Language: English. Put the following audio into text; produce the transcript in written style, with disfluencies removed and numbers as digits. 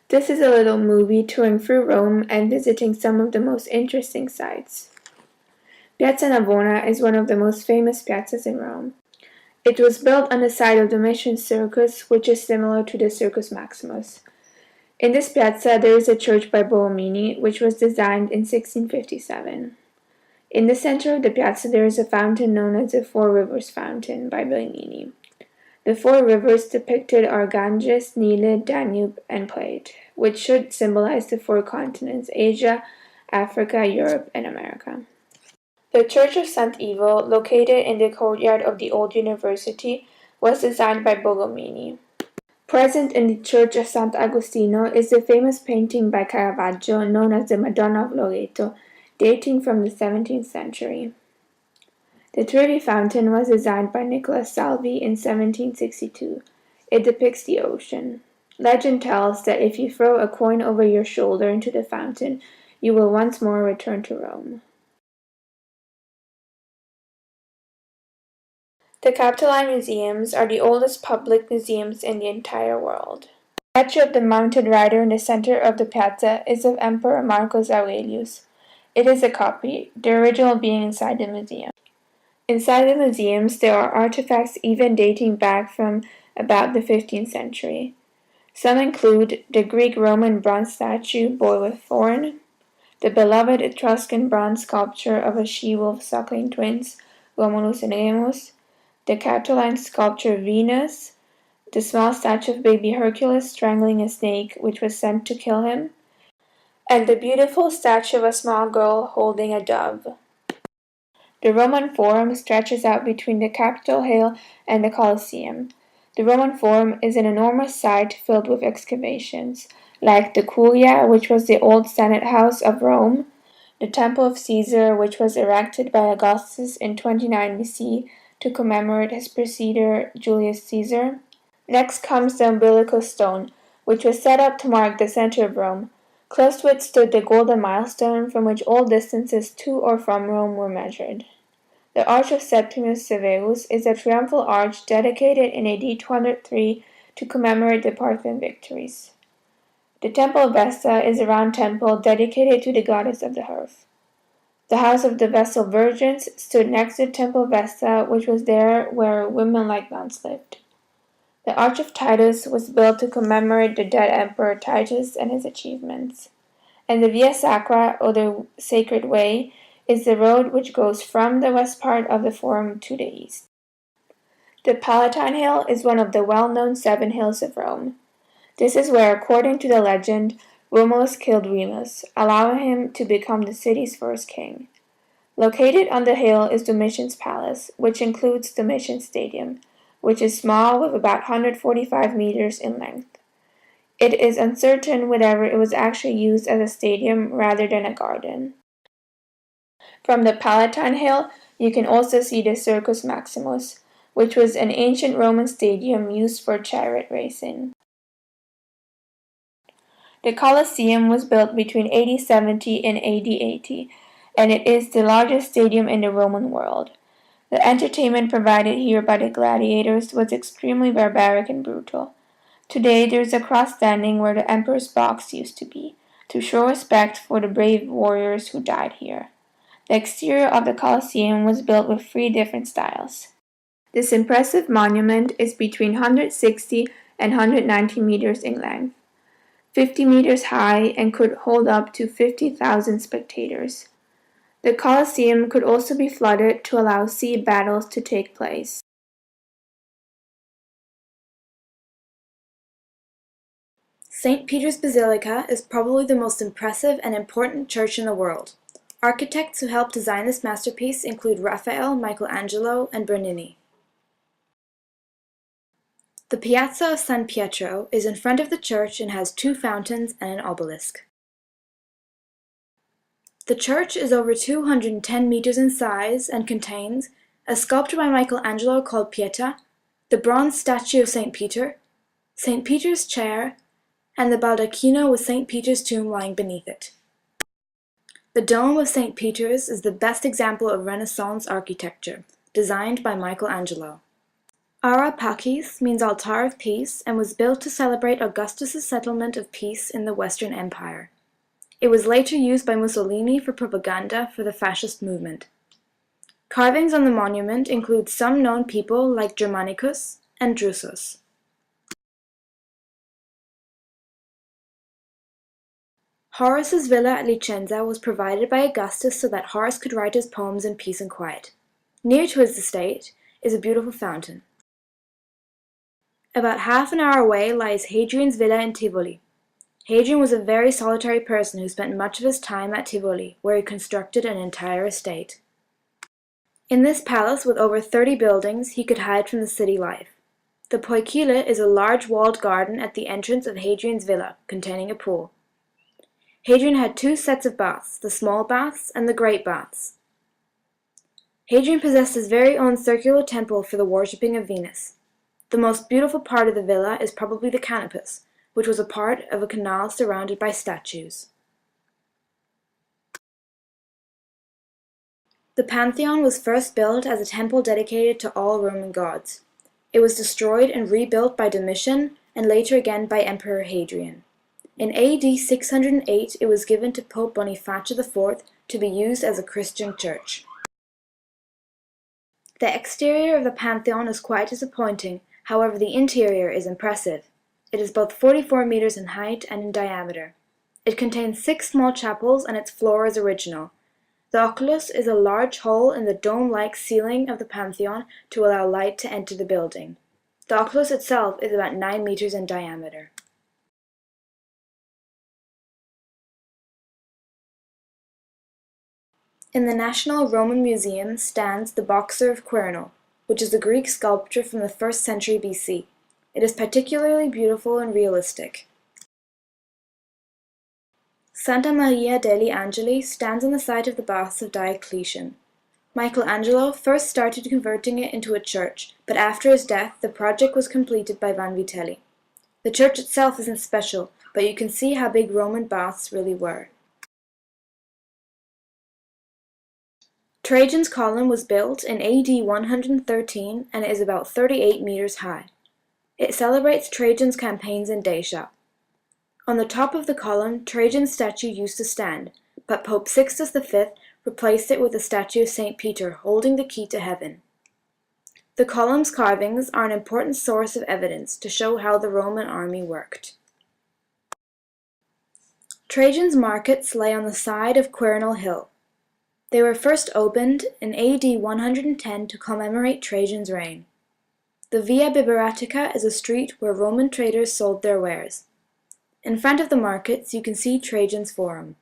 This is a little movie touring through Rome and visiting some of the most interesting sites. Piazza Navona is one of the most famous piazzas in Rome. It was built on the site of the Mission Circus, which is similar to the Circus Maximus. In this piazza there is a church by Borromini, which was designed in 1657. In the center of the piazza there is a fountain known as the Four Rivers Fountain by Bernini. The four rivers depicted are Ganges, Nile, Danube, and Plate, which should symbolize the four continents: Asia, Africa, Europe, and America. The Church of St. Ivo, located in the courtyard of the old university, was designed by Bogomini. Present in the Church of Sant'Agostino is the famous painting by Caravaggio known as the Madonna of Loreto, dating from the 17th century. The Trevi Fountain was designed by Nicola Salvi in 1762. It depicts the ocean. Legend tells that if you throw a coin over your shoulder into the fountain, you will once more return to Rome. The Capitoline Museums are the oldest public museums in the entire world. The statue of the mounted rider in the center of the piazza is of Emperor Marcus Aurelius. It is a copy, the original being inside the museum. Inside the museums there are artifacts even dating back from about the 15th century. Some include the Greek-Roman bronze statue Boy with Thorn, the beloved Etruscan bronze sculpture of a she-wolf suckling twins, Romulus and Remus, the Capitoline sculpture Venus, the small statue of baby Hercules strangling a snake which was sent to kill him, and the beautiful statue of a small girl holding a dove. The Roman Forum stretches out between the Capitol Hill and the Colosseum. The Roman Forum is an enormous site filled with excavations, like the Curia, which was the old Senate house of Rome, the Temple of Caesar, which was erected by Augustus in 29 BC to commemorate his precedor Julius Caesar. Next comes the umbilical stone, which was set up to mark the center of Rome. Close to it stood the golden milestone from which all distances to or from Rome were measured. The Arch of Septimius Severus is a triumphal arch dedicated in AD 203 to commemorate the Parthian victories. The Temple of Vesta is a round temple dedicated to the goddess of the hearth. The House of the Vestal Virgins stood next to the Temple of Vesta, which was there where women like nuns lived. The Arch of Titus was built to commemorate the dead Emperor Titus and his achievements. And the Via Sacra, or the Sacred Way, is the road which goes from the west part of the Forum to the east. The Palatine Hill is one of the well-known 7 hills of Rome. This is where, according to the legend, Romulus killed Remus, allowing him to become the city's first king. Located on the hill is Domitian's Palace, which includes Domitian Stadium, which is small with about 145 meters in length. It is uncertain whether it was actually used as a stadium rather than a garden. From the Palatine Hill, you can also see the Circus Maximus, which was an ancient Roman stadium used for chariot racing. The Colosseum was built between AD 70 and AD 80, and it is the largest stadium in the Roman world. The entertainment provided here by the gladiators was extremely barbaric and brutal. Today there is a cross standing where the Emperor's box used to be, to show respect for the brave warriors who died here. The exterior of the Colosseum was built with 3 different styles. This impressive monument is between 160 and 190 meters in length, 50 meters high, and could hold up to 50,000 spectators. The Colosseum could also be flooded to allow sea battles to take place. St. Peter's Basilica is probably the most impressive and important church in the world. Architects who helped design this masterpiece include Raphael, Michelangelo, and Bernini. The Piazza of San Pietro is in front of the church and has 2 fountains and an obelisk. The church is over 210 meters in size and contains a sculpture by Michelangelo called Pieta, the bronze statue of St. Peter, St. Peter's chair, and the baldacchino with St. Peter's tomb lying beneath it. The dome of St. Peter's is the best example of Renaissance architecture, designed by Michelangelo. Ara Pacis means altar of peace and was built to celebrate Augustus's settlement of peace in the Western Empire. It was later used by Mussolini for propaganda for the fascist movement. Carvings on the monument include some known people like Germanicus and Drusus. Horace's villa at Licenza was provided by Augustus so that Horace could write his poems in peace and quiet. Near to his estate is a beautiful fountain. About half an hour away lies Hadrian's villa in Tivoli. Hadrian was a very solitary person who spent much of his time at Tivoli, where he constructed an entire estate. In this palace with over 30 buildings, he could hide from the city life. The Poikile is a large walled garden at the entrance of Hadrian's villa, containing a pool. Hadrian had two sets of baths, the small baths and the great baths. Hadrian possessed his very own circular temple for the worshipping of Venus. The most beautiful part of the villa is probably the canopus, which was a part of a canal surrounded by statues. The Pantheon was first built as a temple dedicated to all Roman gods. It was destroyed and rebuilt by Domitian and later again by Emperor Hadrian. In AD 608 it was given to Pope Boniface IV to be used as a Christian church. The exterior of the Pantheon is quite disappointing, however the interior is impressive. It is both 44 meters in height and in diameter. It contains 6 small chapels and its floor is original. The oculus is a large hole in the dome-like ceiling of the Pantheon to allow light to enter the building. The oculus itself is about 9 meters in diameter. In the National Roman Museum stands the Boxer of Quirinal, which is a Greek sculpture from the 1st century BC. It is particularly beautiful and realistic. Santa Maria degli Angeli stands on the site of the baths of Diocletian. Michelangelo first started converting it into a church, but after his death the project was completed by Vanvitelli. The church itself isn't special, but you can see how big Roman baths really were. Trajan's column was built in AD 113 and it is about 38 meters high. It celebrates Trajan's campaigns in Dacia. On the top of the column, Trajan's statue used to stand, but Pope Sixtus V replaced it with a statue of St. Peter holding the key to heaven. The column's carvings are an important source of evidence to show how the Roman army worked. Trajan's markets lay on the side of Quirinal Hill. They were first opened in AD 110 to commemorate Trajan's reign. The Via Biberatica is a street where Roman traders sold their wares. In front of the markets you can see Trajan's Forum.